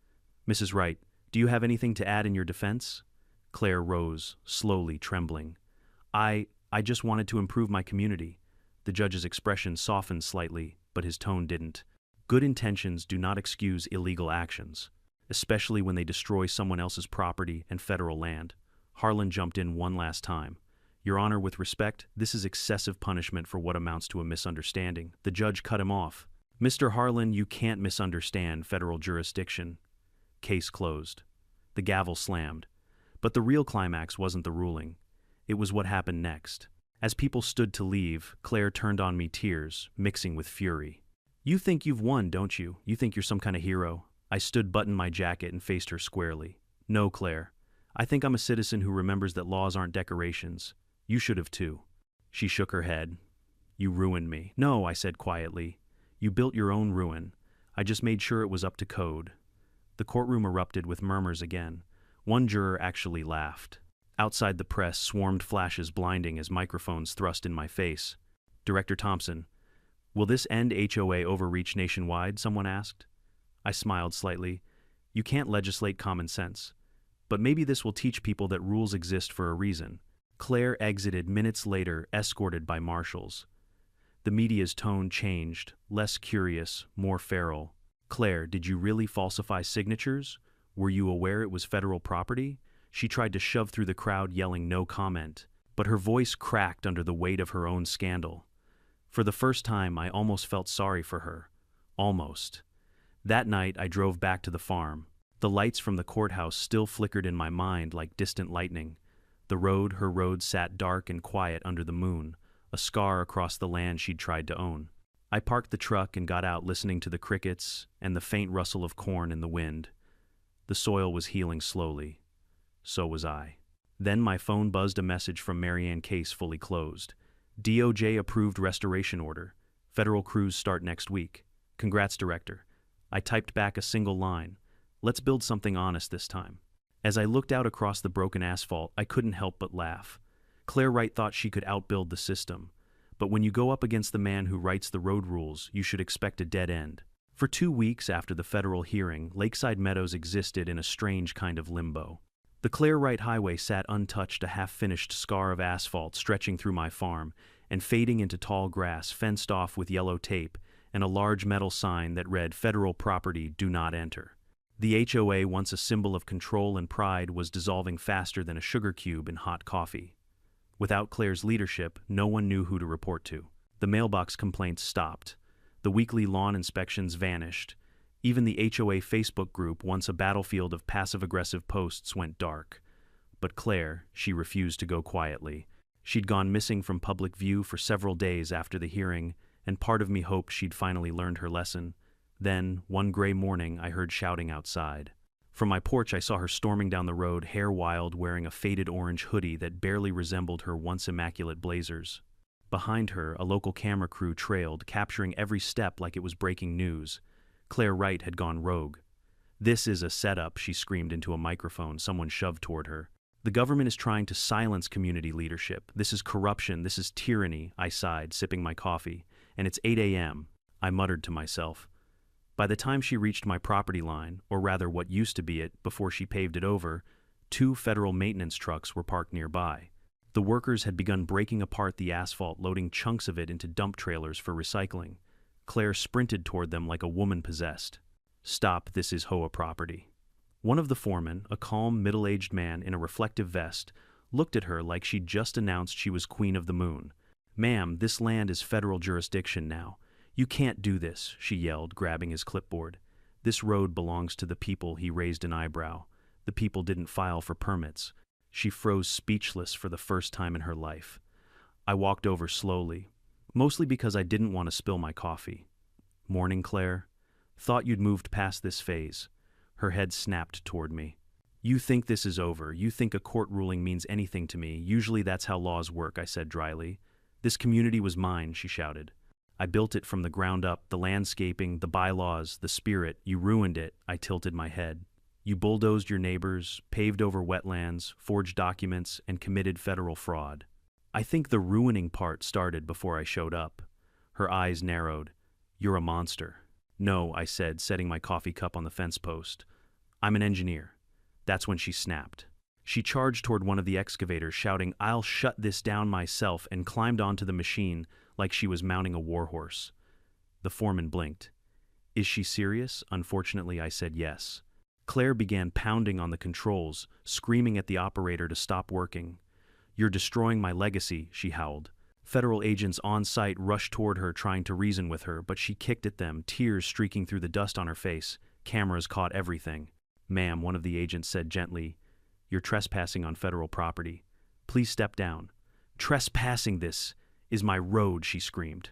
S1: Mrs. Wright, do you have anything to add in your defense? Claire rose, slowly, trembling. I just wanted to improve my community. The judge's expression softened slightly, but his tone didn't. Good intentions do not excuse illegal actions, especially when they destroy someone else's property and federal land. Harlan jumped in one last time. Your Honor, with respect, this is excessive punishment for what amounts to a misunderstanding. The judge cut him off. Mr. Harlan, you can't misunderstand federal jurisdiction. Case closed. The gavel slammed. But the real climax wasn't the ruling. It was what happened next. As people stood to leave, Claire turned on me, tears mixing with fury. You think you've won, don't you? You think you're some kind of hero? I stood, buttoned my jacket, and faced her squarely. No, Claire. I think I'm a citizen who remembers that laws aren't decorations. You should have too. She shook her head. You ruined me. No, I said quietly. You built your own ruin. I just made sure it was up to code. The courtroom erupted with murmurs again. One juror actually laughed. Outside, the press swarmed, flashes blinding as microphones thrust in my face. Director Thompson, will this end HOA overreach nationwide? Someone asked. I smiled slightly. You can't legislate common sense. But maybe this will teach people that rules exist for a reason. Claire exited minutes later, escorted by marshals. The media's tone changed, less curious, more feral. Claire, did you really falsify signatures? Were you aware it was federal property? She tried to shove through the crowd, yelling no comment. But her voice cracked under the weight of her own scandal. For the first time, I almost felt sorry for her. Almost. That night, I drove back to the farm. The lights from the courthouse still flickered in my mind like distant lightning. Her road sat dark and quiet under the moon, a scar across the land she'd tried to own. I parked the truck and got out, listening to the crickets and the faint rustle of corn in the wind. The soil was healing slowly. So was I. Then my phone buzzed, a message from Marianne. Case fully closed. DOJ approved restoration order. Federal crews start next week. Congrats, Director. I typed back a single line. Let's build something honest this time. As I looked out across the broken asphalt, I couldn't help but laugh. Claire Wright thought she could outbuild the system. But when you go up against the man who writes the road rules, you should expect a dead end. For 2 weeks after the federal hearing, Lakeside Meadows existed in a strange kind of limbo. The Claire Wright Highway sat untouched, a half-finished scar of asphalt stretching through my farm and fading into tall grass fenced off with yellow tape and a large metal sign that read, "Federal property, do not enter." The HOA, once a symbol of control and pride, was dissolving faster than a sugar cube in hot coffee. Without Claire's leadership, no one knew who to report to. The mailbox complaints stopped. The weekly lawn inspections vanished. Even the HOA Facebook group, once a battlefield of passive-aggressive posts, went dark. But Claire, she refused to go quietly. She'd gone missing from public view for several days after the hearing, and part of me hoped she'd finally learned her lesson. Then, one gray morning, I heard shouting outside. From my porch, I saw her storming down the road, hair wild, wearing a faded orange hoodie that barely resembled her once immaculate blazers. Behind her, a local camera crew trailed, capturing every step like it was breaking news. Claire Wright had gone rogue. "This is a setup," she screamed into a microphone someone shoved toward her. "The government is trying to silence community leadership. This is corruption. This is tyranny," I sighed, sipping my coffee. "And it's 8 a.m., I muttered to myself. By the time she reached my property line, or rather what used to be it before she paved it over, 2 federal maintenance trucks were parked nearby. The workers had begun breaking apart the asphalt, loading chunks of it into dump trailers for recycling. Claire sprinted toward them like a woman possessed. "Stop, this is HOA property." One of the foremen, a calm, middle-aged man in a reflective vest, looked at her like she'd just announced she was Queen of the Moon. "Ma'am, this land is federal jurisdiction now. You can't do this," she yelled, grabbing his clipboard. "This road belongs to the people." He raised an eyebrow. "The people didn't file for permits." She froze speechless for the first time in her life. I walked over slowly, mostly because I didn't want to spill my coffee. "Morning, Claire. Thought you'd moved past this phase." Her head snapped toward me. "You think this is over. You think a court ruling means anything to me. Usually that's how laws work," I said dryly. "This community was mine," she shouted. "I built it from the ground up, the landscaping, the bylaws, the spirit. You ruined it." I tilted my head. "You bulldozed your neighbors, paved over wetlands, forged documents, and committed federal fraud." "I think the ruining part started before I showed up." Her eyes narrowed. "You're a monster." "No," I said, setting my coffee cup on the fence post. "I'm an engineer." That's when she snapped. She charged toward one of the excavators, shouting, "I'll shut this down myself," and climbed onto the machine like she was mounting a warhorse. The foreman blinked. "Is she serious?" Unfortunately, I said yes. Claire began pounding on the controls, screaming at the operator to stop working. "You're destroying my legacy," she howled. Federal agents on site rushed toward her trying to reason with her, but she kicked at them, tears streaking through the dust on her face. Cameras caught everything. "Ma'am," one of the agents said gently, "you're trespassing on federal property. Please step down." "Trespassing? This is my road," she screamed.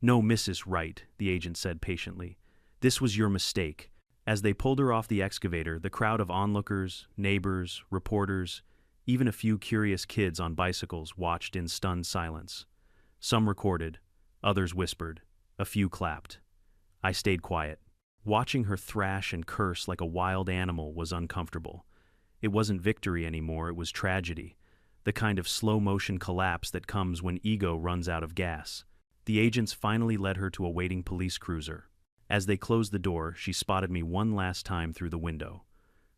S1: "No, Mrs. Wright," the agent said patiently. "This was your mistake." As they pulled her off the excavator, the crowd of onlookers, neighbors, reporters, even a few curious kids on bicycles watched in stunned silence. Some recorded, others whispered, a few clapped. I stayed quiet. Watching her thrash and curse like a wild animal was uncomfortable. It wasn't victory anymore, it was tragedy, the kind of slow-motion collapse that comes when ego runs out of gas. The agents finally led her to a waiting police cruiser. As they closed the door, she spotted me one last time through the window.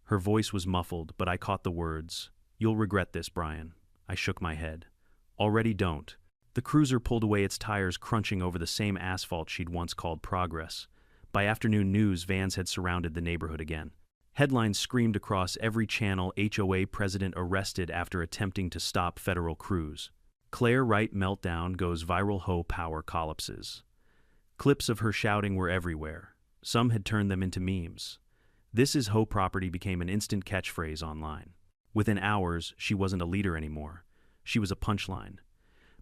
S1: Her voice was muffled, but I caught the words, "You'll regret this, Brian." I shook my head. "Already don't." The cruiser pulled away, its tires crunching over the same asphalt she'd once called progress. By afternoon news, vans had surrounded the neighborhood again. Headlines screamed across every channel: HOA president arrested after attempting to stop federal crews. Claire Wright meltdown goes viral, HOA power collapses. Clips of her shouting were everywhere. Some had turned them into memes. "This is HOA property" became an instant catchphrase online. Within hours, she wasn't a leader anymore. She was a punchline.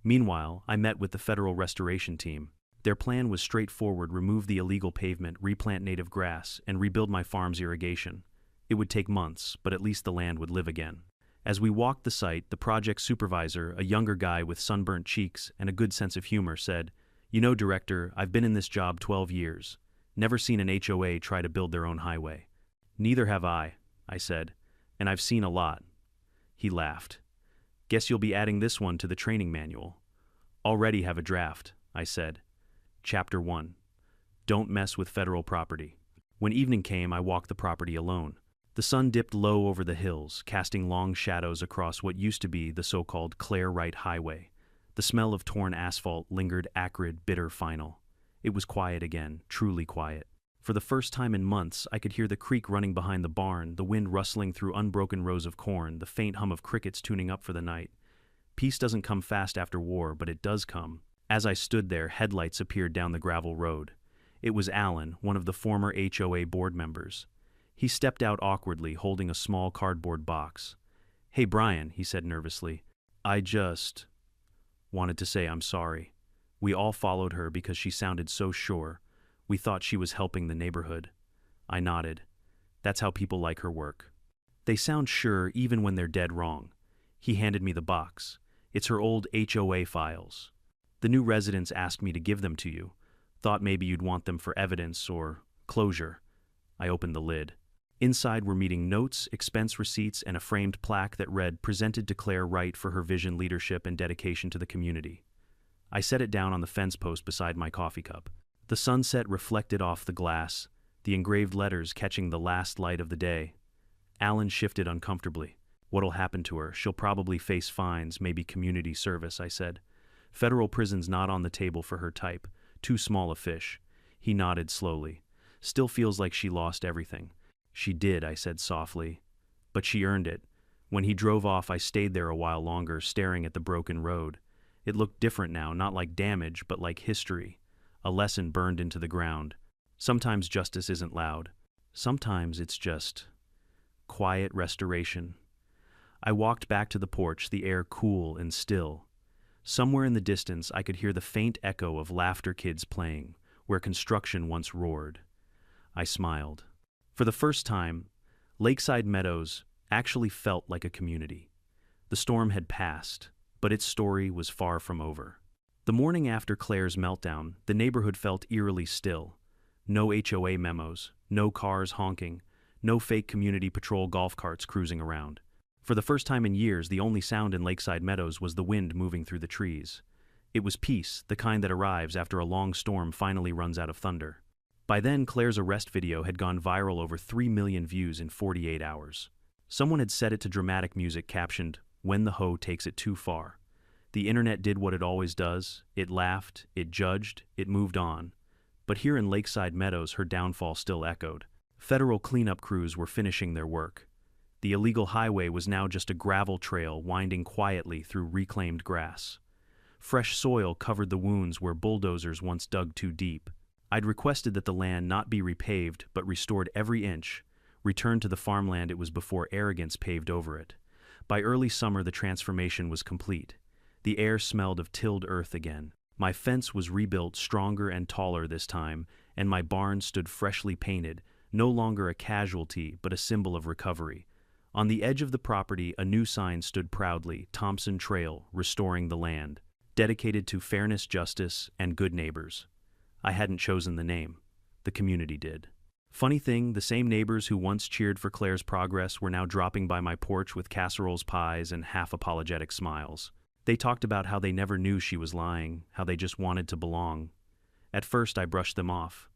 S1: Meanwhile, I met with the federal restoration team. Their plan was straightforward: remove the illegal pavement, replant native grass, and rebuild my farm's irrigation. It would take months, but at least the land would live again. As we walked the site, the project supervisor, a younger guy with sunburnt cheeks and a good sense of humor, said, "You know, Director, I've been in this job 12 years. Never seen an HOA try to build their own highway." "Neither have I," I said, "and I've seen a lot." He laughed. "Guess you'll be adding this one to the training manual." "Already have a draft," I said. Chapter 1. Don't mess with federal property. When evening came, I walked the property alone. The sun dipped low over the hills, casting long shadows across what used to be the so-called Claire Wright Highway. The smell of torn asphalt lingered, acrid, bitter, final. It was quiet again, truly quiet. For the first time in months, I could hear the creek running behind the barn, the wind rustling through unbroken rows of corn, the faint hum of crickets tuning up for the night. Peace doesn't come fast after war, but it does come. As I stood there, headlights appeared down the gravel road. It was Alan, one of the former HOA board members. He stepped out awkwardly, holding a small cardboard box. "Hey, Brian," he said nervously. "I just wanted to say I'm sorry." We all followed her because she sounded so sure. We thought she was helping the neighborhood. I nodded. That's how people like her work. They sound sure even when they're dead wrong. He handed me the box. It's her old HOA files. "The new residents asked me to give them to you. Thought maybe you'd want them for evidence or closure." I opened the lid. Inside were meeting notes, expense receipts, and a framed plaque that read, "Presented to Claire Wright for her vision, leadership, and dedication to the community." I set it down on the fence post beside my coffee cup. The sunset reflected off the glass, the engraved letters catching the last light of the day. Alan shifted uncomfortably. "What'll happen to her? She'll probably face fines, maybe community service," I said. "Federal prison's not on the table for her type. Too small a fish." He nodded slowly. "Still feels like she lost everything." "She did," I said softly. "But she earned it." When he drove off, I stayed there a while longer, staring at the broken road. It looked different now, not like damage, but like history. A lesson burned into the ground. Sometimes justice isn't loud. Sometimes it's just quiet restoration. I walked back to the porch, the air cool and still. Somewhere in the distance, I could hear the faint echo of laughter, kids playing, where construction once roared. I smiled. For the first time, Lakeside Meadows actually felt like a community. The storm had passed, but its story was far from over. The morning after Claire's meltdown, the neighborhood felt eerily still. No HOA memos, no cars honking, no fake community patrol golf carts cruising around. For the first time in years, the only sound in Lakeside Meadows was the wind moving through the trees. It was peace, the kind that arrives after a long storm finally runs out of thunder. By then, Claire's arrest video had gone viral, over 3 million views in 48 hours. Someone had set it to dramatic music captioned, "When the hoe takes it too far." The internet did what it always does. It laughed, it judged, it moved on. But here in Lakeside Meadows, her downfall still echoed. Federal cleanup crews were finishing their work. The illegal highway was now just a gravel trail winding quietly through reclaimed grass. Fresh soil covered the wounds where bulldozers once dug too deep. I'd requested that the land not be repaved but restored every inch, returned to the farmland it was before arrogance paved over it. By early summer the transformation was complete. The air smelled of tilled earth again. My fence was rebuilt stronger and taller this time, and my barn stood freshly painted, no longer a casualty but a symbol of recovery. On the edge of the property a new sign stood proudly, Thompson Trail, restoring the land, dedicated to fairness, justice, and good neighbors. I hadn't chosen the name. The community did. Funny thing, the same neighbors who once cheered for Claire's progress were now dropping by my porch with casseroles, pies, and half-apologetic smiles. They talked about how they never knew she was lying, how they just wanted to belong. At first I brushed them off,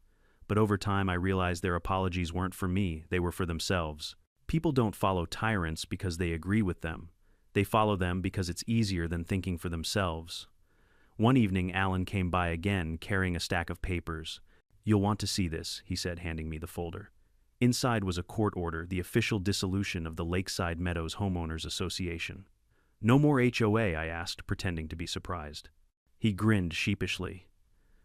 S1: but over time I realized their apologies weren't for me, they were for themselves. People don't follow tyrants because they agree with them. They follow them because it's easier than thinking for themselves. One evening Alan came by again, carrying a stack of papers. "You'll want to see this," he said, handing me the folder. Inside was a court order, the official dissolution of the Lakeside Meadows Homeowners Association. "No more HOA?" I asked, pretending to be surprised. He grinned sheepishly.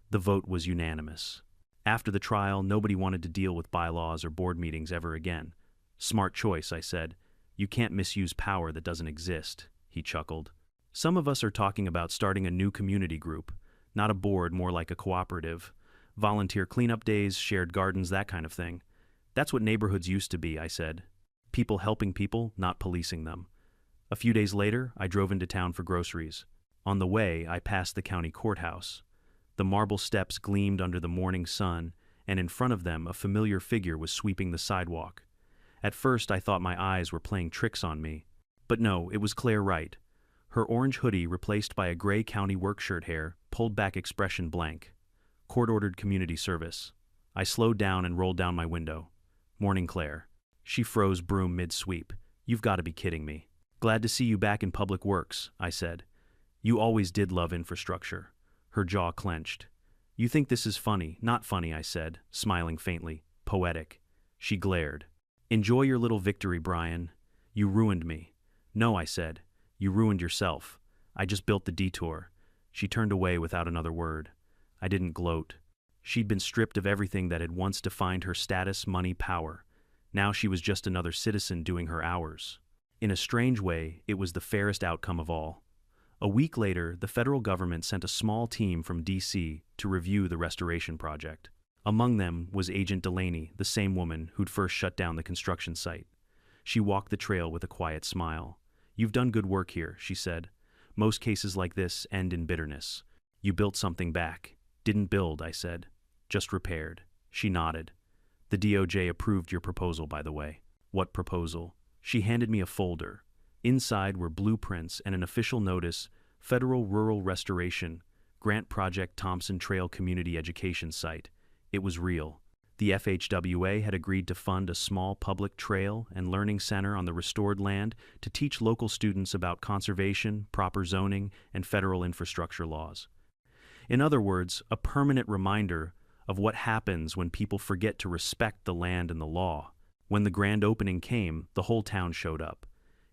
S1: The vote was unanimous. After the trial, nobody wanted to deal with bylaws or board meetings ever again. "Smart choice," I said. "You can't misuse power that doesn't exist," he chuckled. "Some of us are talking about starting a new community group. Not a board, more like a cooperative. Volunteer cleanup days, shared gardens, that kind of thing. That's what neighborhoods used to be," I said. People helping people, not policing them. A few days later, I drove into town for groceries. On the way, I passed the county courthouse. The marble steps gleamed under the morning sun, and in front of them a familiar figure was sweeping the sidewalk. At first I thought my eyes were playing tricks on me. But no, it was Claire Wright. Her orange hoodie replaced by a gray county work shirt, hair pulled back, expression blank. Court-ordered community service. I slowed down and rolled down my window. "Morning, Claire." She froze broom mid-sweep. "You've got to be kidding me." "Glad to see you back in public works," I said. "You always did love infrastructure." Her jaw clenched. "You think this is funny?" "Not funny," I said, smiling faintly. "Poetic." She glared. "Enjoy your little victory, Brian. You ruined me." "No," I said. "You ruined yourself. I just built the detour." She turned away without another word. I didn't gloat. She'd been stripped of everything that had once defined her: status, money, power. Now she was just another citizen doing her hours. In a strange way, it was the fairest outcome of all. A week later, the federal government sent a small team from D.C. to review the restoration project. Among them was Agent Delaney, the same woman who'd first shut down the construction site. She walked the trail with a quiet smile. "You've done good work here," she said. "Most cases like this end in bitterness. You built something back." "Didn't build," I said. "Just repaired." She nodded. "The DOJ approved your proposal, by the way." "What proposal?" She handed me a folder. Inside were blueprints and an official notice: Federal Rural Restoration, Grant Project, Thompson Trail Community Education Site. It was real. The FHWA had agreed to fund a small public trail and learning center on the restored land to teach local students about conservation, proper zoning, and federal infrastructure laws. In other words, a permanent reminder of what happens when people forget to respect the land and the law. When the grand opening came, the whole town showed up.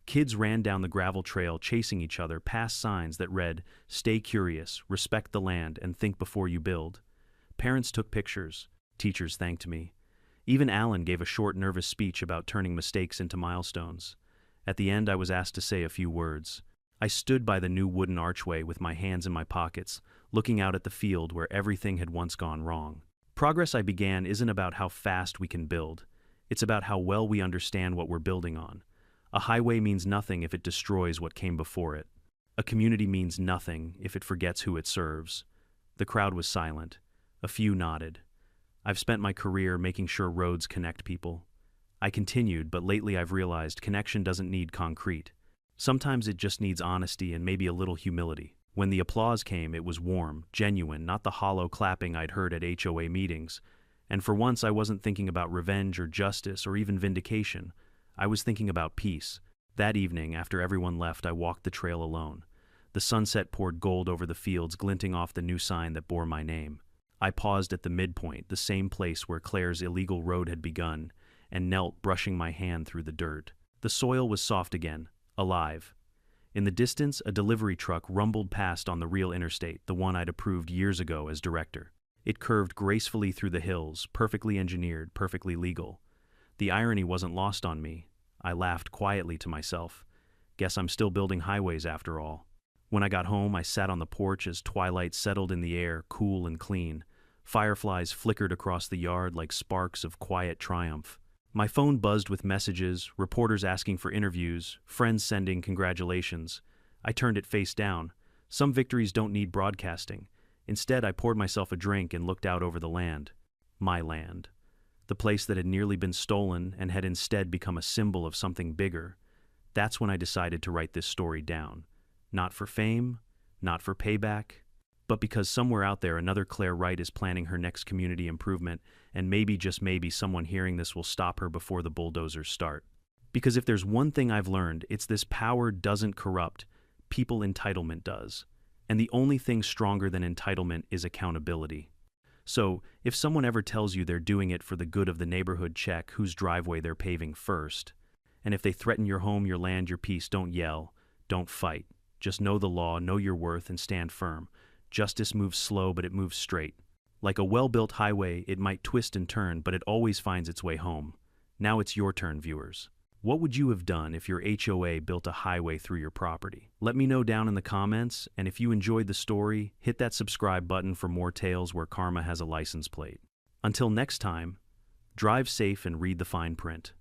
S1: Kids ran down the gravel trail chasing each other past signs that read, "Stay curious, respect the land, and think before you build." Parents took pictures. Teachers thanked me. Even Alan gave a short, nervous speech about turning mistakes into milestones. At the end, I was asked to say a few words. I stood by the new wooden archway with my hands in my pockets, looking out at the field where everything had once gone wrong. Progress, I began, isn't about how fast we can build. It's about how well we understand what we're building on. A highway means nothing if it destroys what came before it. A community means nothing if it forgets who it serves. The crowd was silent. A few nodded. "I've spent my career making sure roads connect people." I continued, "But lately I've realized connection doesn't need concrete. Sometimes it just needs honesty and maybe a little humility." When the applause came, it was warm, genuine, not the hollow clapping I'd heard at HOA meetings. And for once I wasn't thinking about revenge or justice or even vindication. I was thinking about peace. That evening, after everyone left, I walked the trail alone. The sunset poured gold over the fields, glinting off the new sign that bore my name. I paused at the midpoint, the same place where Claire's illegal road had begun, and knelt, brushing my hand through the dirt. The soil was soft again, alive. In the distance, a delivery truck rumbled past on the real interstate, the one I'd approved years ago as director. It curved gracefully through the hills, perfectly engineered, perfectly legal. The irony wasn't lost on me. I laughed quietly to myself. Guess I'm still building highways after all. When I got home, I sat on the porch as twilight settled in the air, cool and clean. Fireflies flickered across the yard like sparks of quiet triumph. My phone buzzed with messages, reporters asking for interviews, friends sending congratulations. I turned it face down. Some victories don't need broadcasting. Instead, I poured myself a drink and looked out over the land. My land. The place that had nearly been stolen and had instead become a symbol of something bigger. That's when I decided to write this story down. Not for fame, not for payback, but because somewhere out there another Claire Wright is planning her next community improvement, and maybe, just maybe, someone hearing this will stop her before the bulldozers start. Because if there's one thing I've learned, it's this: power doesn't corrupt, people entitlement does. And the only thing stronger than entitlement is accountability. So, if someone ever tells you they're doing it for the good of the neighborhood, check whose driveway they're paving first. And if they threaten your home, your land, your peace, don't yell, don't fight. Just know the law, know your worth, and stand firm. Justice moves slow, but it moves straight. Like a well-built highway, it might twist and turn, but it always finds its way home. Now it's your turn, viewers. What would you have done if your HOA built a highway through your property? Let me know down in the comments, and if you enjoyed the story, hit that subscribe button for more tales where karma has a license plate. Until next time, drive safe and read the fine print.